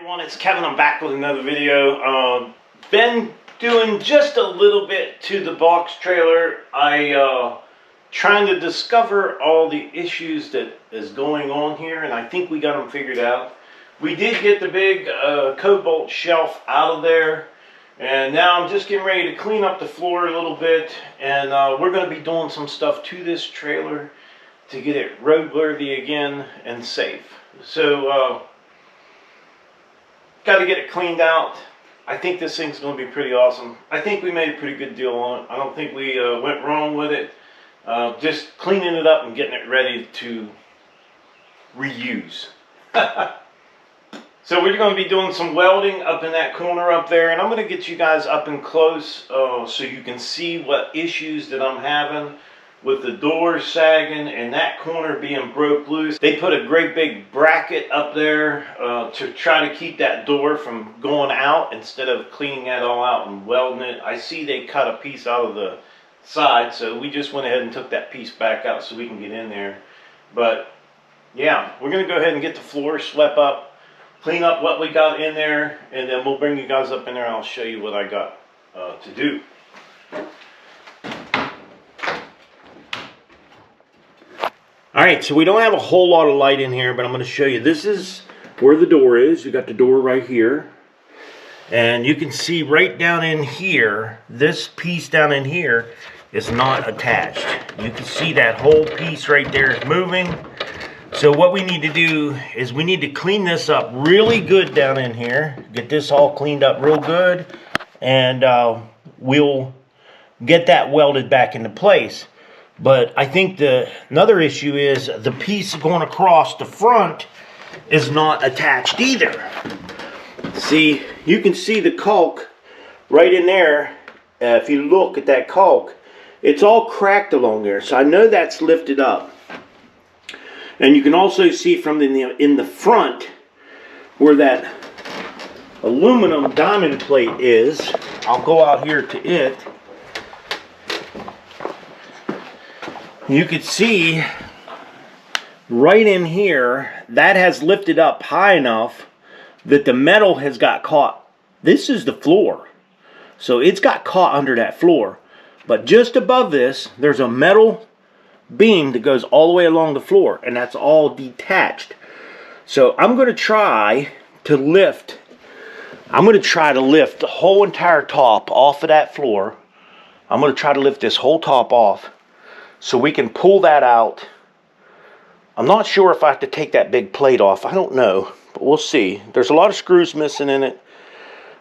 everyone, it's Kevin. I'm back with another video. Been doing just a little bit to the box trailer. Trying to discover all the issues that is going on here, and I think we got them figured out. We did get the big cobalt shelf out of there, and now I'm just getting ready to clean up the floor a little bit, and we're going to be doing some stuff to this trailer to get it roadworthy again and safe. So got to get it cleaned out. I think this thing's going to be pretty awesome. I think we made a pretty good deal on it. I don't think we went wrong with it. Just cleaning it up and getting it ready to reuse. So we're going to be doing some welding up in that corner up there, and I'm going to get you guys up and close so you can see what issues that I'm having with the door sagging and that corner being broke loose. They put a great big bracket up there to try to keep that door from going out instead of cleaning that all out and welding it. I see they cut a piece out of the side, so we just went ahead and took that piece back out so we can get in there. But yeah, we're going to go ahead and get the floor swept up, clean up what we got in there, and then we'll bring you guys up in there and I'll show you what I got to do. Alright, so we don't have a whole lot of light in here, but I'm going to show you. This is where the door is. You got the door right here. And you can see right down in here, this piece down in here is not attached. You can see that whole piece right there is moving. So what we need to do is we need to clean this up really good down in here. Get this all cleaned up real good. And we'll get that welded back into place. But I think another issue is the piece going across the front is not attached either. See, you can see the caulk right in there. If you look at that caulk, it's all cracked along there. So I know that's lifted up. And you can also see from in the front where that aluminum diamond plate is. I'll go out here to it. You can see right in here that has lifted up high enough that the metal has got caught. This is the floor, so it's got caught under that floor. But just above this, there's a metal beam that goes all the way along the floor, and that's all detached. So I'm going to try to lift. I'm going to try to lift the whole entire top off of that floor. I'm going to try to lift this whole top off, so we can pull that out. I'm not sure if I have to take that big plate off. I don't know, but we'll see. There's a lot of screws missing in it,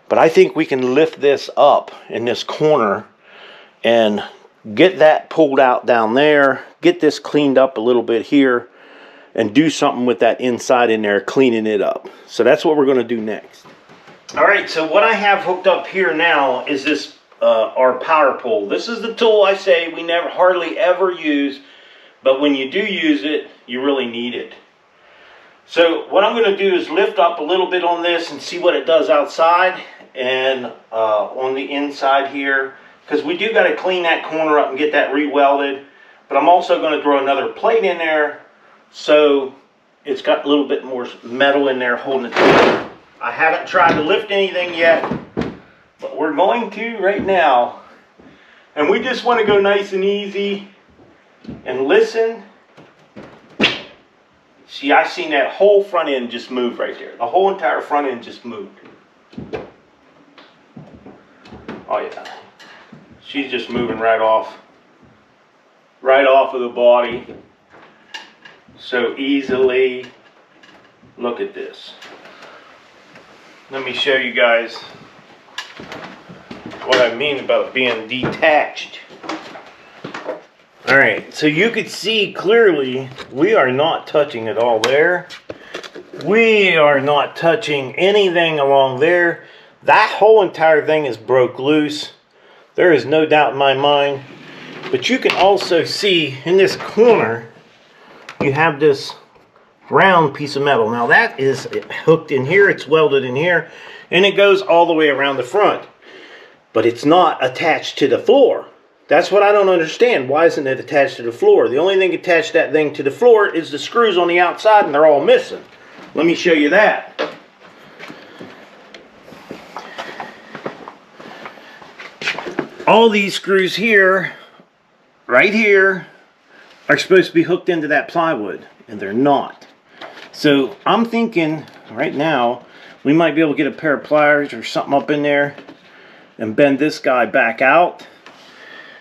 but I think we can lift this up in this corner and get that pulled out down there, get this cleaned up a little bit here, and do something with that inside in there, cleaning it up. So that's what we're going to do next. All right, so what I have hooked up here now is this our power pole. This is the tool I say we never hardly ever use, but when you do use it, you really need it. So what I'm going to do is lift up a little bit on this and see what it does outside and on the inside here, because we do got to clean that corner up and get that re-welded. But I'm also going to throw another plate in there so it's got a little bit more metal in there holding it together. I haven't tried to lift anything yet, but we're going to right now. And we just want to go nice and easy and listen. See, I seen that whole front end just move right there. The whole entire front end just moved. Oh yeah. She's just moving right off of the body so easily. Look at this. Let me show you guys what I mean about being detached. Alright, so you could see clearly we are not touching it all there. We are not touching anything along there. That whole entire thing is broke loose. There is no doubt in my mind. But you can also see in this corner, you have this round piece of metal. Now that is hooked in here, it's welded in here, and it goes all the way around the front. But it's not attached to the floor. That's what I don't understand. Why isn't it attached to the floor? The only thing attached that thing to the floor is the screws on the outside, and they're all missing. Let me show you that. all these screws here, right here, are supposed to be hooked into that plywood, and they're not. So I'm thinking right now we might be able to get a pair of pliers or something up in there and bend this guy back out,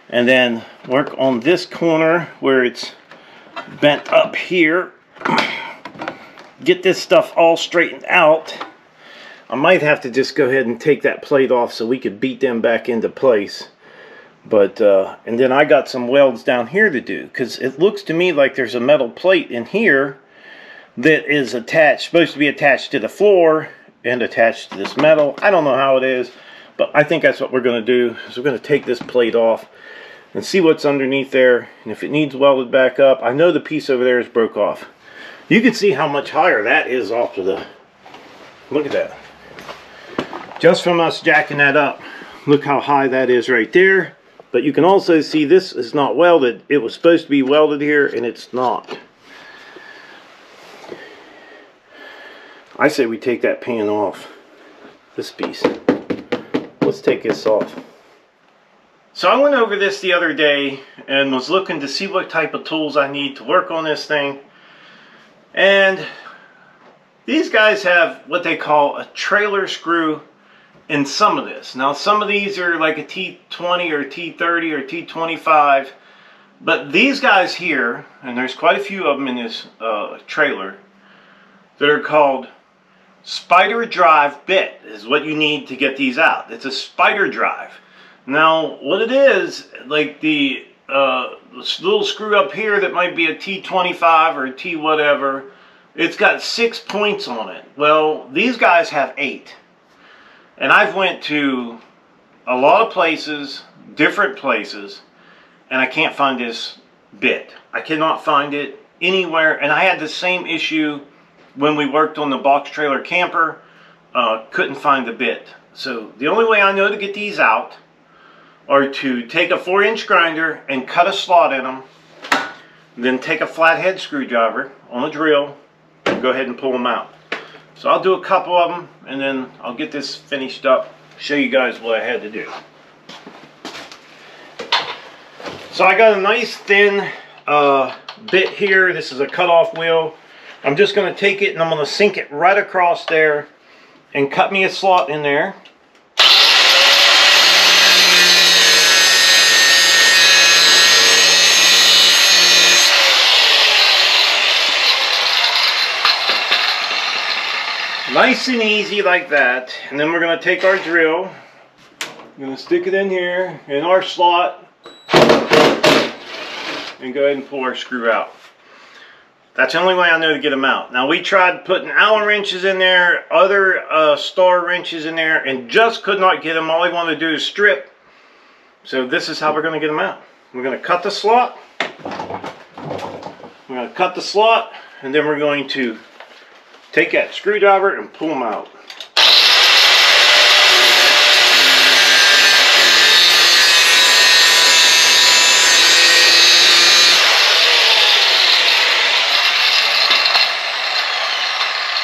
and then work on this corner where it's bent up here. Get this stuff all straightened out. I might have to just go ahead and take that plate off so we could beat them back into place. But and then I got some welds down here to do, because it looks to me like there's a metal plate in here that is supposed to be attached to the floor and attached to this metal. I don't know how it is, but I think that's what we're going to do. So we're going to take this plate off and see what's underneath there, and if it needs welded back up. I know the piece over there is broke off. You can see how much higher that is off of the, look at that. Just from us jacking that up, look how high that is right there. But you can also see this is not welded. It was supposed to be welded here, and it's not. I say we take that pan off, this piece. Let's take this off. So I went over this the other day and was looking to see what type of tools I need to work on this thing. And these guys have what they call a trailer screw in some of this. Now some of these are like a T20 or T30 or T25, but these guys here, and there's quite a few of them in this trailer, that are called spider drive bit is what you need to get these out. It's a spider drive. Now what it is, like the little screw up here that might be a T25 or a T whatever, it's got 6 points on it. Well, these guys have 8. And I've went to a lot of places, different places, and I can't find this bit. I cannot find it anywhere. And I had the same issue when we worked on the box trailer camper. Couldn't find the bit. So the only way I know to get these out are to take a 4-inch grinder and cut a slot in them. Then take a flathead screwdriver on a drill and go ahead and pull them out. So I'll do a couple of them, and then I'll get this finished up, show you guys what I had to do. So I got a nice thin bit here. This is a cutoff wheel. I'm just going to take it and I'm going to sink it right across there and cut me a slot in there. Nice and easy like that. And then we're going to take our drill, I'm going to stick it in here in our slot, and go ahead and pull our screw out. That's the only way I know to get them out. Now we tried putting Allen wrenches in there, other star wrenches in there, and just could not get them. All I want to do is strip. So this is how we're going to get them out. We're going to cut the slot. We're going to cut the slot, and then we're going to take that screwdriver and pull them out.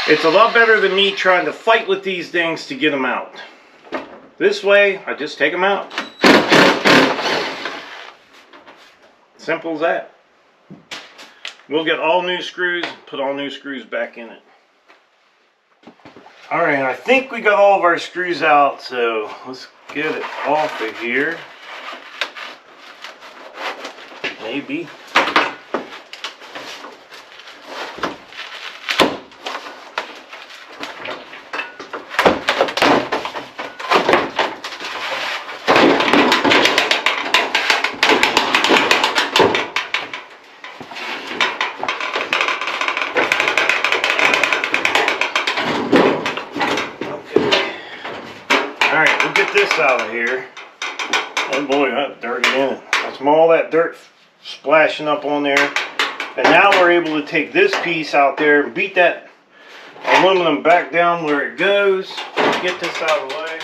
It's a lot better than me trying to fight with these things to get them out. This way, I just take them out. Simple as that. We'll get all new screws, put all new screws back in it. Alright, I think we got all of our screws out, so let's get it off of here. Maybe. Out of here. Oh boy, that's dirty in it. That's all that dirt splashing up on there. And now we're able to take this piece out there and beat that aluminum back down where it goes. Get this out of the way.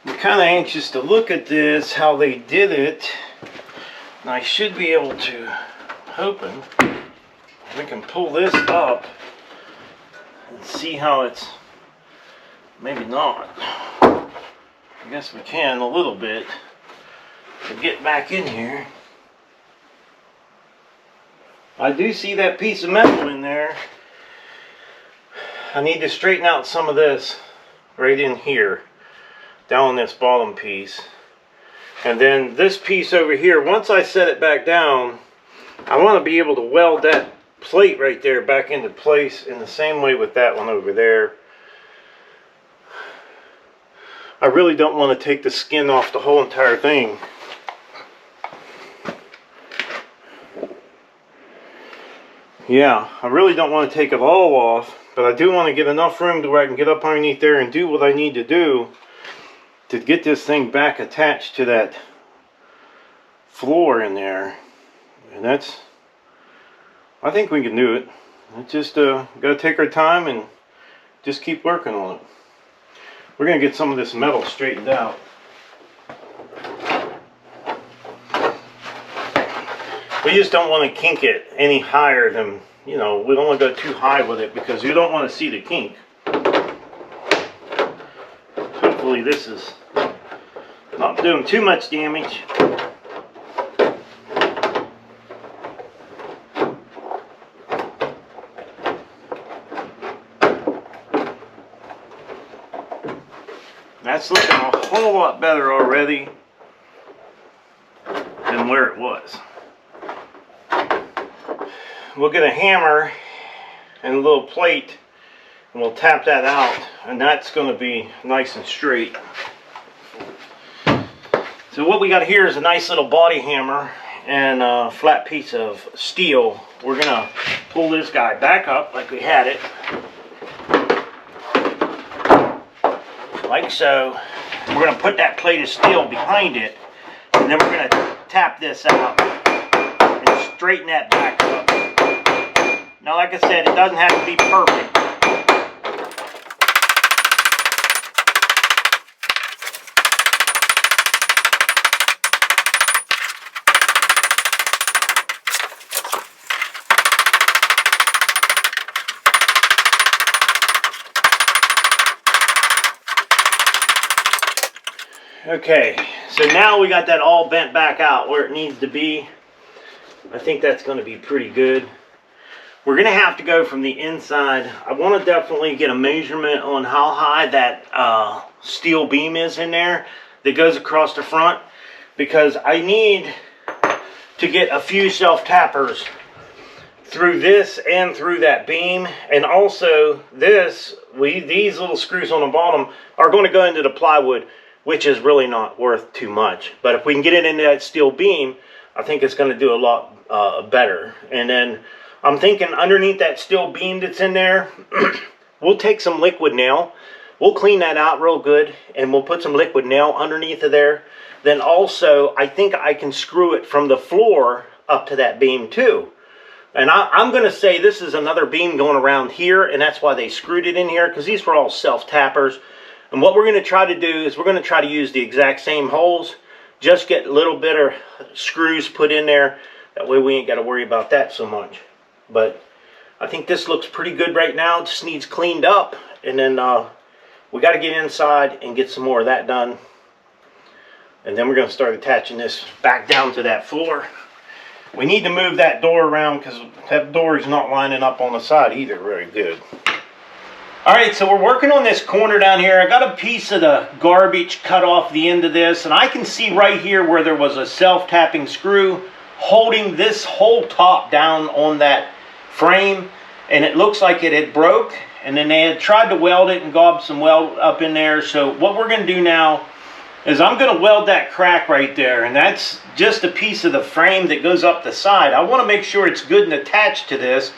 I'm kind of anxious to look at this, how they did it. And I should be able to, hoping we can pull this up and see how it's, maybe not. I guess we can a little bit to get back in here. I do see that piece of metal in there. I need to straighten out some of this right in here, down this bottom piece. And then this piece over here, once I set it back down, I want to be able to weld that plate right there back into place in the same way with that one over there. I really don't want to take the skin off the whole entire thing. Yeah, I really don't want to take it all off, but I do want to get enough room to where I can get up underneath there and do what I need to do to get this thing back attached to that floor in there. And that's, I think we can do it. It's just got to take our time and just keep working on it. We're going to get some of this metal straightened out. We just don't want to kink it any higher than, you know, we don't want to go too high with it because you don't want to see the kink. Hopefully this is not doing too much damage. That's looking a whole lot better already than where it was. We'll get a hammer and a little plate and we'll tap that out, and that's going to be nice and straight. So what we got here is a nice little body hammer and a flat piece of steel. We're going to pull this guy back up like we had it, like so. We're going to put that plate of steel behind it, and then we're going to tap this out and straighten that back up. Now, like I said, it doesn't have to be perfect. Okay, so now we got that all bent back out where it needs to be. I think that's going to be pretty good. We're going to have to go from the inside. I want to definitely get a measurement on how high that steel beam is in there that goes across the front, because I need to get a few self-tappers through this and through that beam. And also this, these little screws on the bottom are going to go into the plywood, which is really not worth too much. But if we can get it into that steel beam, I think it's going to do a lot better. And then I'm thinking underneath that steel beam that's in there, we'll take some liquid nail. We'll clean that out real good, and we'll put some liquid nail underneath of there. Then also, I think I can screw it from the floor up to that beam too. And I'm going to say this is another beam going around here, and that's why they screwed it in here, because these were all self-tappers. And what we're going to try to do is we're going to try to use the exact same holes, just get a little bit of screws put in there. That way we ain't got to worry about that so much. But I think this looks pretty good right now. It just needs cleaned up. And then we got to get inside and get some more of that done. And then we're going to start attaching this back down to that floor. We need to move that door around because that door is not lining up on the side either very good. Alright, so we're working on this corner down here. I got a piece of the garbage cut off the end of this, and I can see right here where there was a self-tapping screw holding this whole top down on that frame, and it looks like it had broke, and then they had tried to weld it and gob some weld up in there. So what we're going to do now is I'm going to weld that crack right there, and that's just a piece of the frame that goes up the side. I want to make sure it's good and attached to this,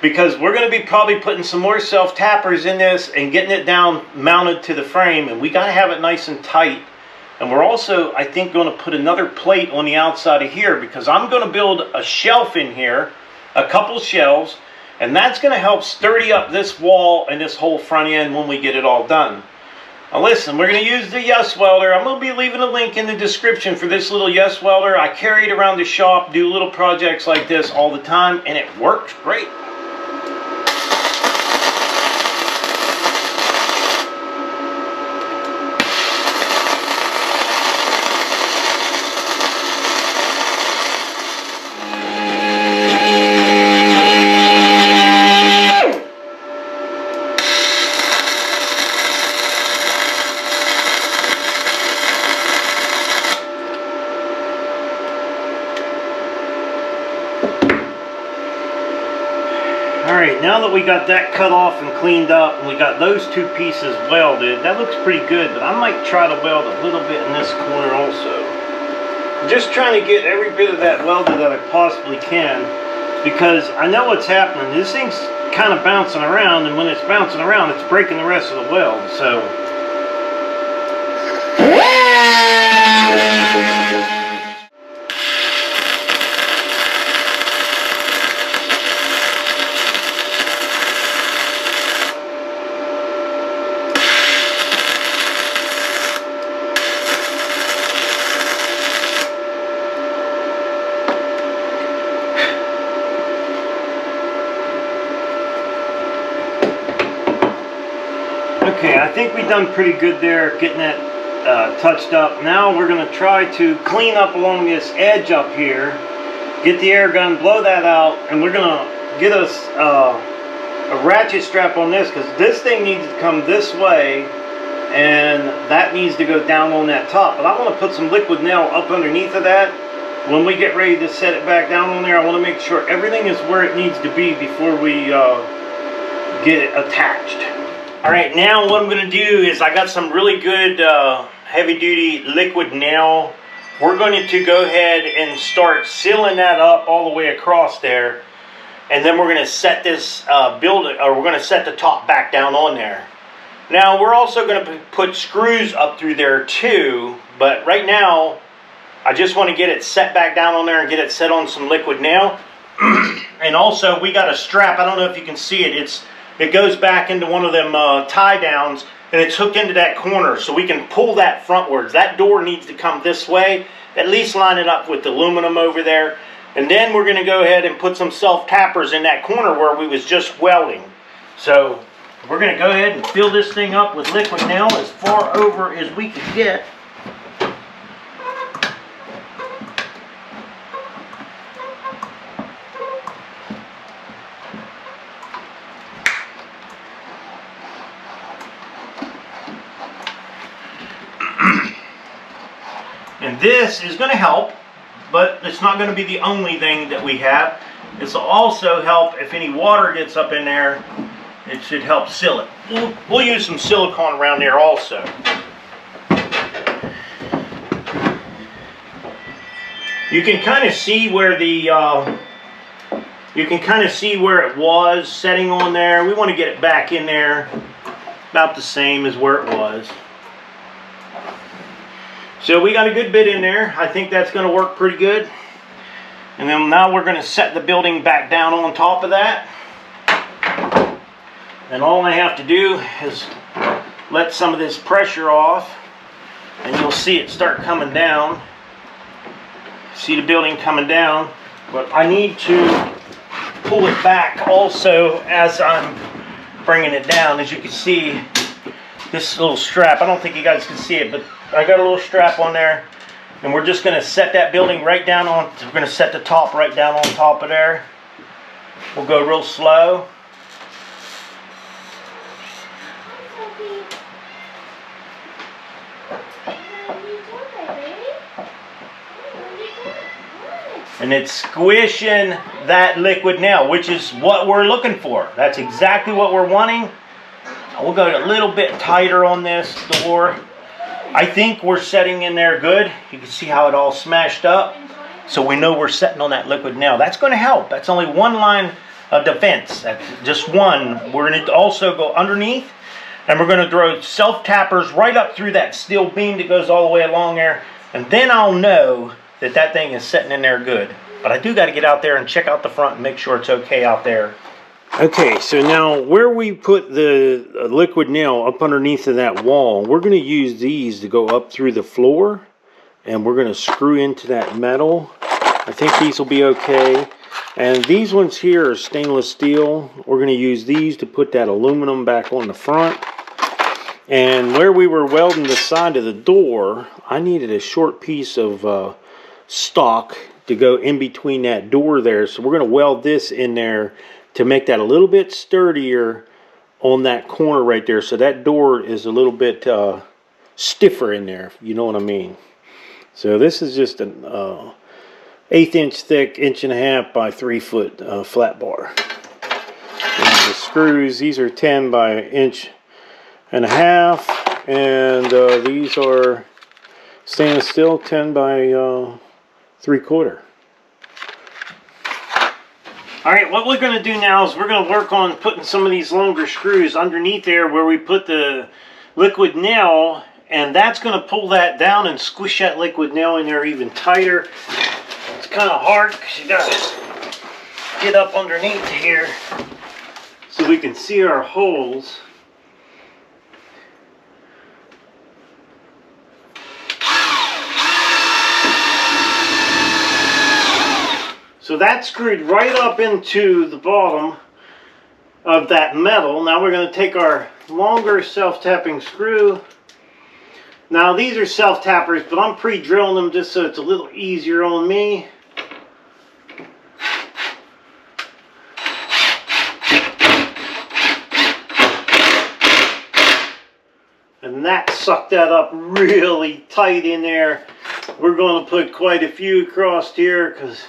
because we're going to be probably putting some more self-tappers in this and getting it down mounted to the frame, and we got to have it nice and tight. And we're also, I think, going to put another plate on the outside of here, because I'm going to build a shelf in here, a couple shelves, and that's going to help sturdy up this wall and this whole front end when we get it all done. Now listen, we're going to use the Yes Welder. I'm going to be leaving a link in the description for this little Yes Welder. I carry it around the shop, do little projects like this all the time, and it works great. Alright, now that we got that cut off and cleaned up, and we got those two pieces welded, that looks pretty good, but I might try to weld a little bit in this corner also. I'm just trying to get every bit of that welded that I possibly can, because I know what's happening. This thing's kind of bouncing around, and when it's bouncing around, it's breaking the rest of the weld, so... Okay, I think we've done pretty good there getting that touched up. Now we're going to try to clean up along this edge up here, get the air gun, blow that out, and we're going to get us a ratchet strap on this, because this thing needs to come this way and that needs to go down on that top. But I want to put some liquid nail up underneath of that. When we get ready to set it back down on there, I want to make sure everything is where it needs to be before we get it attached. Alright, now what I'm going to do is I got some really good heavy duty liquid nail. We're going to go ahead and start sealing that up all the way across there. And then we're going to set this we're going to set the top back down on there. Now we're also going to put screws up through there too, but right now I just want to get it set back down on there and get it set on some liquid nail. And also we got a strap, I don't know if you can see it, it goes back into one of them tie downs, and it's hooked into that corner, so we can pull that frontwards. That door needs to come this way, at least line it up with the aluminum over there. And then we're going to go ahead and put some self-tappers in that corner where we was just welding. So we're going to go ahead and fill this thing up with liquid nail as far over as we can get. And this is going to help, but it's not going to be the only thing that we have. This will also help if any water gets up in there. It should help seal it. We'll use some silicone around there also. You can kind of see where it was setting on there. We want to get it back in there about the same as where it was. So we got a good bit in there. I think that's going to work pretty good. And then now we're going to set the building back down on top of that. And all I have to do is let some of this pressure off, and you'll see it start coming down. See the building coming down, but I need to pull it back also as I'm bringing it down. As you can see, this little strap, I don't think you guys can see it, but I got a little strap on there, and we're just going to set that building right down on, we're going to set the top right down on top of there. We'll go real slow. And it's squishing that liquid nail, which is what we're looking for. That's exactly what we're wanting. We'll go a little bit tighter on this door. I think we're setting in there good. You can see how it all smashed up. So we know we're setting on that liquid nail. That's going to help. That's only one line of defense. That's just one. We're going to also go underneath, and we're going to throw self-tappers right up through that steel beam that goes all the way along there. And then I'll know that that thing is setting in there good. But I do got to get out there and check out the front and make sure it's okay out there. Okay, so now where we put the liquid nail up underneath of that wall, we're going to use these to go up through the floor, and we're going to screw into that metal. I think these will be okay. And these ones here are stainless steel. We're going to use these to put that aluminum back on the front. And where we were welding the side of the door, I needed a short piece of stock to go in between that door there. So we're going to weld this in there to make that a little bit sturdier on that corner right there. So that door is a little bit stiffer in there, if you know what I mean. So this is just an 1/8 inch thick, 1.5 inch by 3 foot flat bar. screws. These are 10 by 1.5 inches, and these are stainless steel 10 by 3/4. Alright, what we're going to do now is we're going to work on putting some of these longer screws underneath there where we put the liquid nail, and that's going to pull that down and squish that liquid nail in there even tighter. It's kind of hard because you got to get up underneath here so we can see our holes. So that's screwed right up into the bottom of that metal. Now we're going to take our longer self-tapping screw. Now these are self-tappers, but I'm pre-drilling them just so it's a little easier on me. And that sucked that up really tight in there. We're going to put quite a few across here because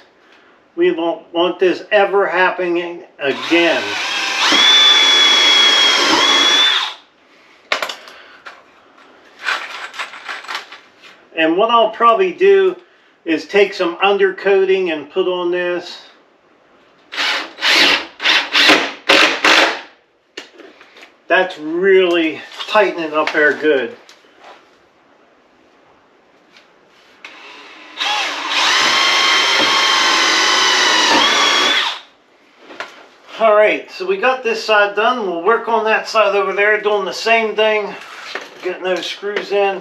we won't want this ever happening again. And what I'll probably do is take some undercoating and put on this. That's really tightening up there good. Alright, so we got this side done. We'll work on that side over there, doing the same thing, getting those screws in.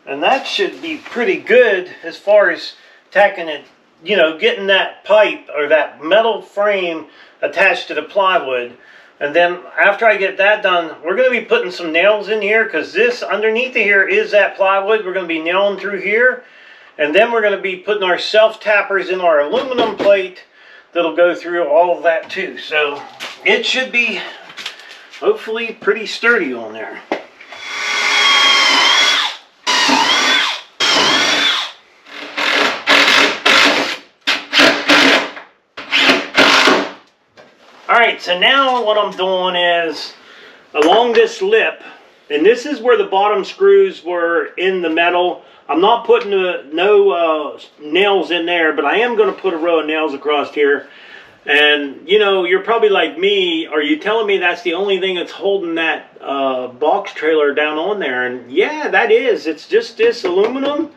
And that should be pretty good as far as tacking it, you know, getting that pipe or that metal frame attached to the plywood. And then after I get that done, we're going to be putting some nails in here because this underneath here is that plywood. We're going to be nailing through here. And then we're going to be putting our self-tappers in our aluminum plate that'll go through all of that too. So it should be hopefully pretty sturdy on there. Alright, so now what I'm doing is along this lip, and this is where the bottom screws were in the metal. I'm not putting no nails in there, but I am going to put a row of nails across here. And, you know, you're probably like me. Are you telling me that's the only thing that's holding that box trailer down on there? And yeah, that is. It's just this aluminum.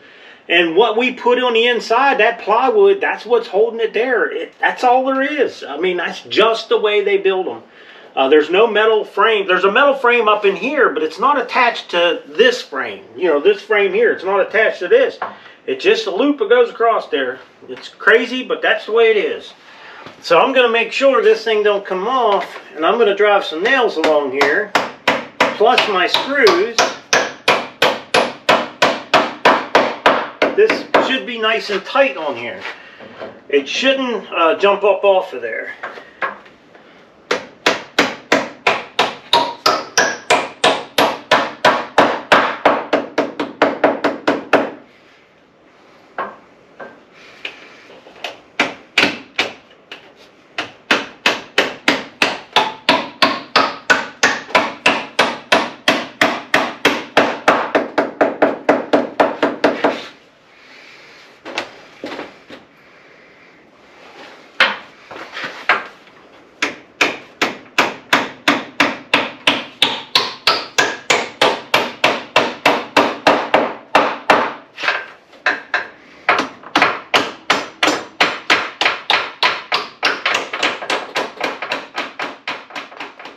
And what we put on the inside, that plywood, that's what's holding it there. That's all there is. I mean, that's just the way they build them. There's no metal frame. There's a metal frame up in here, but it's not attached to this frame. You know, this frame here, it's not attached to this. It's just a loop that goes across there. It's crazy, but that's the way it is. So I'm going to make sure this thing don't come off, and I'm going to drive some nails along here, plus my screws. This should be nice and tight on here. It shouldn't jump up off of there.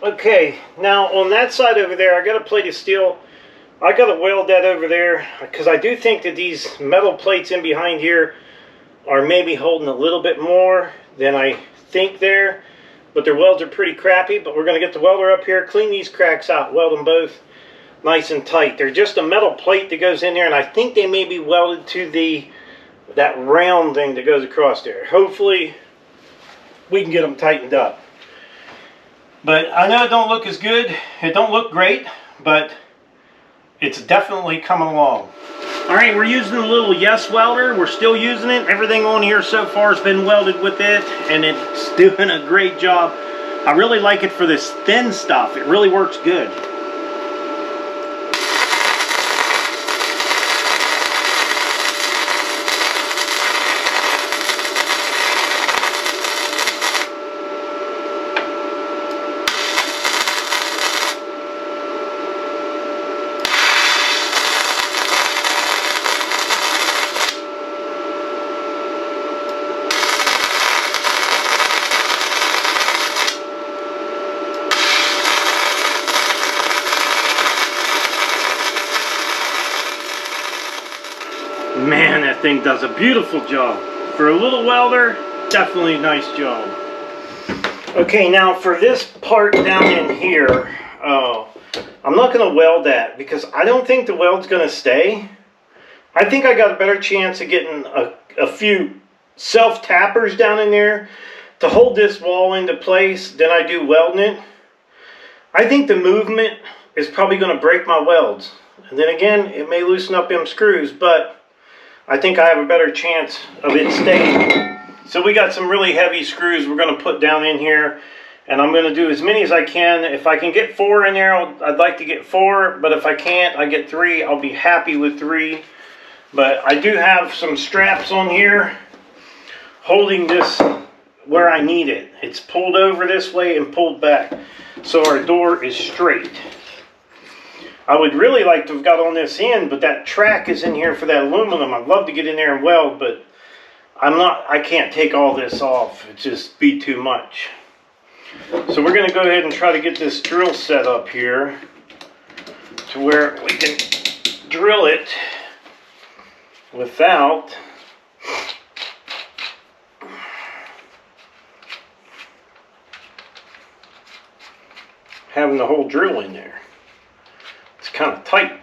Okay, now on that side over there, I got a plate of steel. I got to weld that over there because I do think that these metal plates in behind here are maybe holding a little bit more than I think there. But their welds are pretty crappy, but we're going to get the welder up here, clean these cracks out, weld them both nice and tight. They're just a metal plate that goes in there, and I think they may be welded to that round thing that goes across there. Hopefully we can get them tightened up. But I know it don't look as good. It don't look great, but it's definitely coming along. Alright, we're using a little Yes welder. We're still using it. Everything on here so far has been welded with it, and it's doing a great job. I really like it for this thin stuff. It really works good. Man, that thing does a beautiful job. For a little welder, definitely a nice job. Okay, now for this part down in here, I'm not going to weld that because I don't think the weld's going to stay. I think I got a better chance of getting a few self-tappers down in there to hold this wall into place than I do welding it. I think the movement is probably going to break my welds. And then again, it may loosen up them screws, but I think I have a better chance of it staying. So we got some really heavy screws we're going to put down in here, and I'm going to do as many as I can. If I can get 4 in there, I'd like to get 4, but if I can't, I get 3. I'll be happy with 3. But I do have some straps on here holding this where I need it. It's pulled over this way and pulled back, so our door is straight. I would really like to have got on this end, but that track is in here for that aluminum. I'd love to get in there and weld, but I can't take all this off. It'd just be too much. So we're going to go ahead and try to get this drill set up here to where we can drill it without having the whole drill in there. It's kind of tight.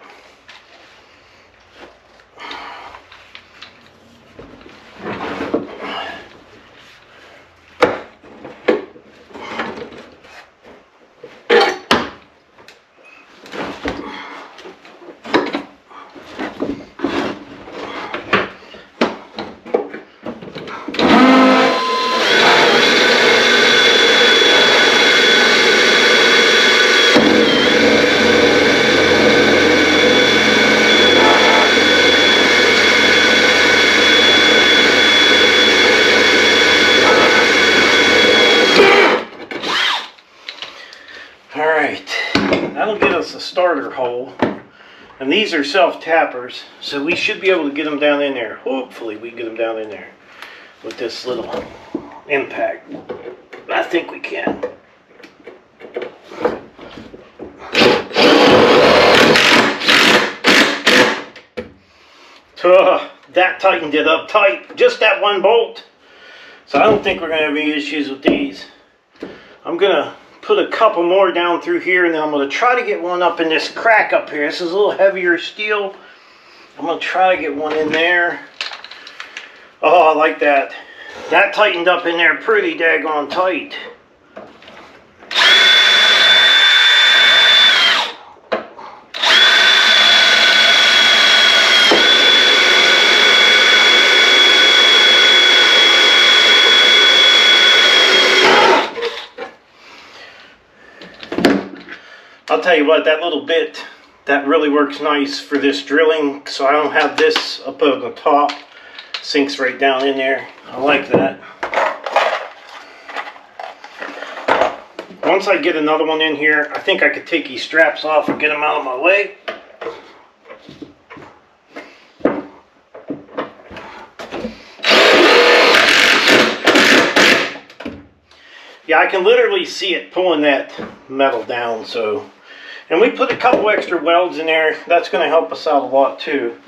Starter hole, and these are self-tappers, so we should be able to get them down in there. Hopefully we get them down in there with this little impact. I think we can. That tightened it up tight, just that one bolt. So I don't think we're going to have any issues with these. I'm going to put a couple more down through here, and then I'm going to try to get one up in this crack up here. This is a little heavier steel. I'm going to try to get one in there. Oh, I like that. That tightened up in there pretty daggone tight. I'll tell you what, that little bit, that really works nice for this drilling, so I don't have this up on the top. Sinks right down in there. I like that. Once I get another one in here, I think I could take these straps off and get them out of my way. Yeah, I can literally see it pulling that metal down, so... And we put a couple extra welds in there. That's going to help us out a lot too.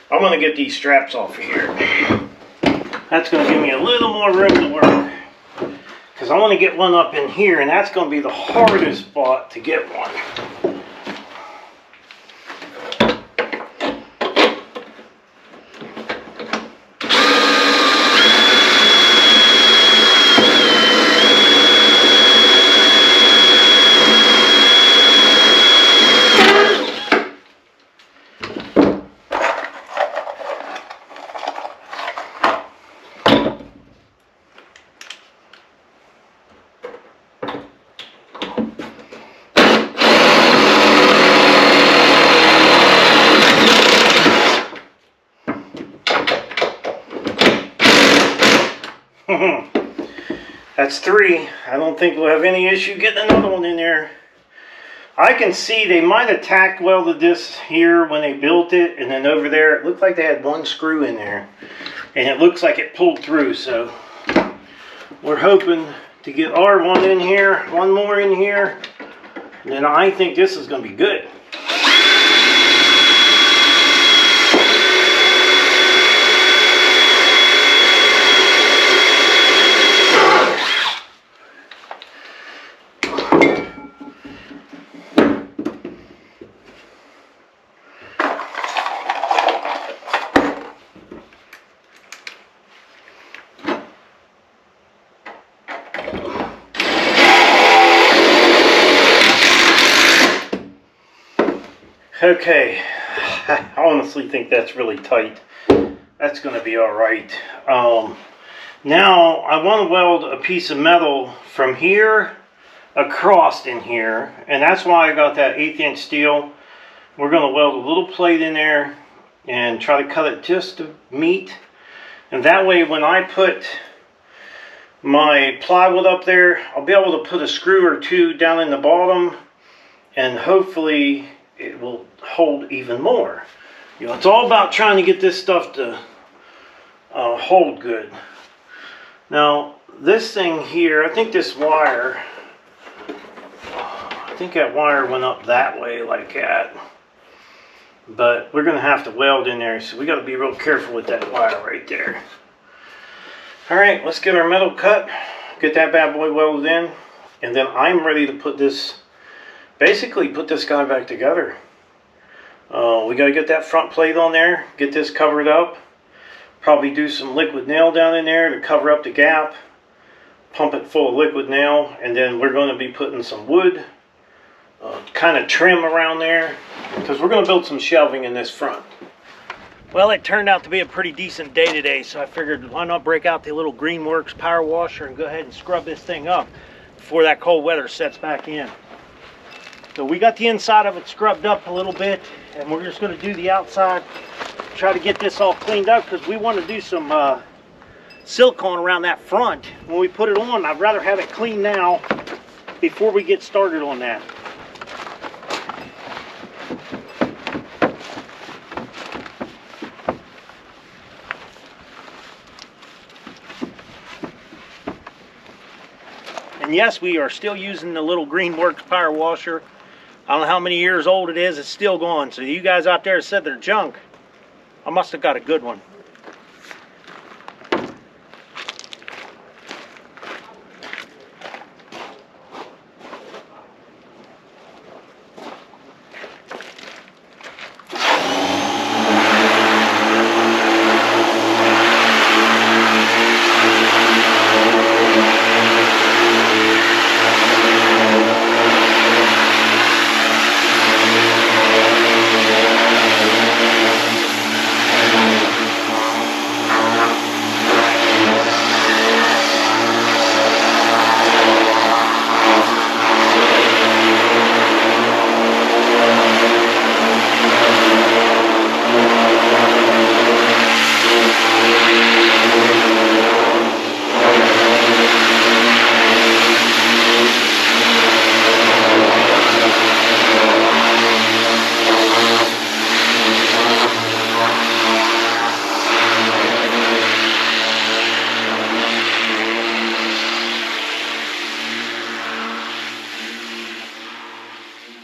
I'm going to get these straps off of here. That's going to give me a little more room to work. Because I want to get one up in here, and that's going to be the hardest spot to get one. That's 3. I don't think we'll have any issue getting another one in there. I can see they might have tack welded this here when they built it, and then over there it looked like they had 1 screw in there, and it looks like it pulled through. So we're hoping to get our one in here, 1 more in here, and then I think this is going to be good. Okay, I honestly think that's really tight. That's going to be alright. Now, I want to weld a piece of metal from here across in here, and that's why I got that 1/8 inch steel. We're going to weld a little plate in there and try to cut it just to meet. And that way, when I put my plywood up there, I'll be able to put a screw or 2 down in the bottom, and hopefully it will hold even more. You know, it's all about trying to get this stuff to hold good. Now, this thing here, I think this wire, I think that wire went up that way like that. But we're going to have to weld in there, so we got to be real careful with that wire right there. Alright, let's get our metal cut, get that bad boy welded in, and then I'm ready to put this, basically put this guy back together. We got to get that front plate on there, get this covered up, probably do some liquid nail down in there to cover up the gap, pump it full of liquid nail, and then we're going to be putting some wood, kind of trim around there, because we're going to build some shelving in this front. Well, it turned out to be a pretty decent day today, so I figured why not break out the little Greenworks power washer and go ahead and scrub this thing up before that cold weather sets back in. So we got the inside of it scrubbed up a little bit, and we're just going to do the outside, try to get this all cleaned up, because we want to do some silicone around that front. When we put it on, I'd rather have it clean now before we get started on that. And yes, we are still using the little Greenworks power washer. I don't know how many years old it is, it's still going. So you guys out there said they're junk, I must have got a good one.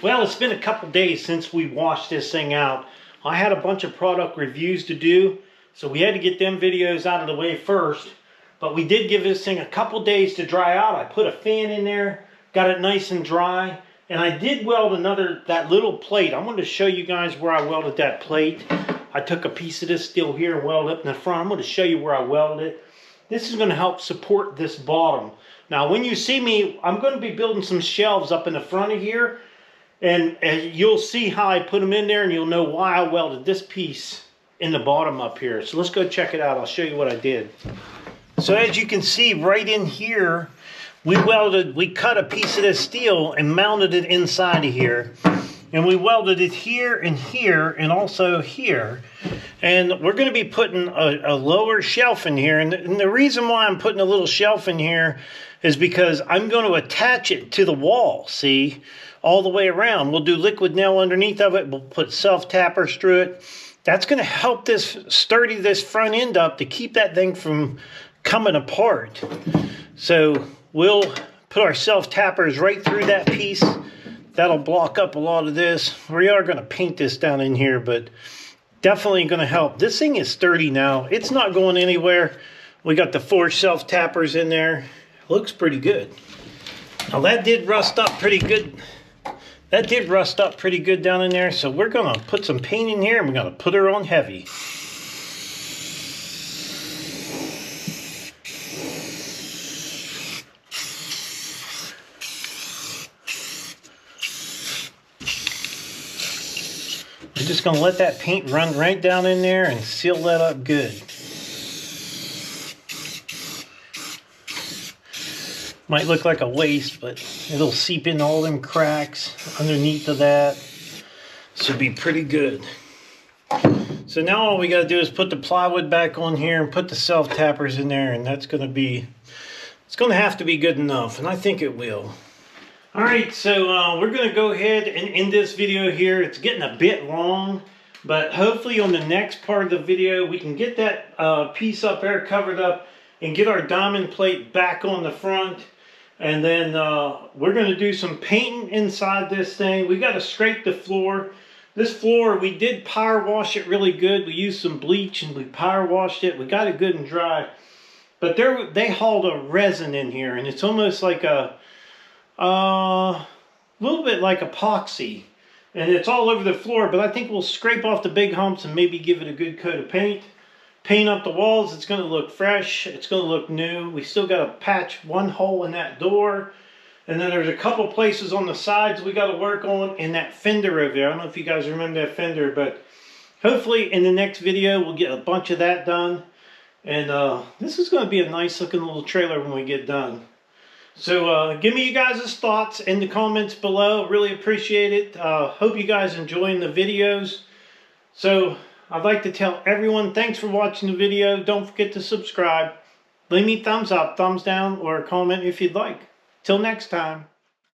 Well, it's been a couple days since we washed this thing out. I had a bunch of product reviews to do, so we had to get them videos out of the way first. But we did give this thing a couple days to dry out. I put a fan in there, got it nice and dry, and I did weld that little plate. I'm going to show you guys where I welded that plate. I took a piece of this steel here and welded it in the front. I'm going to show you where I welded it. This is going to help support this bottom. Now, when you see me, I'm going to be building some shelves up in the front of here. And you'll see how I put them in there, and you'll know why I welded this piece in the bottom up here. So let's go check it out. I'll show you what I did. So as you can see right in here, we cut a piece of this steel and mounted it inside of here. And we welded it here and also here. And we're going to be putting a lower shelf in here. And the reason why I'm putting a little shelf in here is because I'm going to attach it to the wall, see, all the way around. We'll do liquid nail underneath of it. We'll put self-tappers through it. That's going to help this sturdy this front end up to keep that thing from coming apart. So we'll put our self-tappers right through that piece. That'll block up a lot of this. We are going to paint this down in here, but definitely going to help. This thing is sturdy now. It's not going anywhere. We got the 4 self-tappers in there. Looks pretty good. Now that did rust up pretty good. That did rust up pretty good down in there. So we're going to put some paint in here and we're going to put her on heavy. We're just going to let that paint run right down in there and seal that up good. Might look like a waste, but it'll seep in all them cracks underneath of that. Should be pretty good. So now all we got to do is put the plywood back on here and put the self-tappers in there, and that's going to be, it's going to have to be good enough, and I think it will. Alright, so we're going to go ahead and end this video here. It's getting a bit long, but hopefully on the next part of the video we can get that piece up there covered up and get our diamond plate back on the front. And then we're going to do some painting inside this thing. We got to scrape the floor. This floor, we did power wash it really good. We used some bleach and we power washed it. We got it good and dry. But they hauled a resin in here, and it's almost like a little bit like epoxy, and it's all over the floor. But I think we'll scrape off the big humps and maybe give it a good coat of paint up the walls. It's going to look fresh, it's going to look new. We still got to patch one hole in that door, and then there's a couple places on the sides we got to work on, in that fender over there. I don't know if you guys remember that fender, but hopefully in the next video we'll get a bunch of that done. And this is going to be a nice looking little trailer when we get done. So give me you guys' thoughts in the comments below. Really appreciate it. Hope you guys enjoying the videos. So I'd like to tell everyone thanks for watching the video. Don't forget to subscribe. Leave me thumbs up, thumbs down, or a comment if you'd like. Till next time.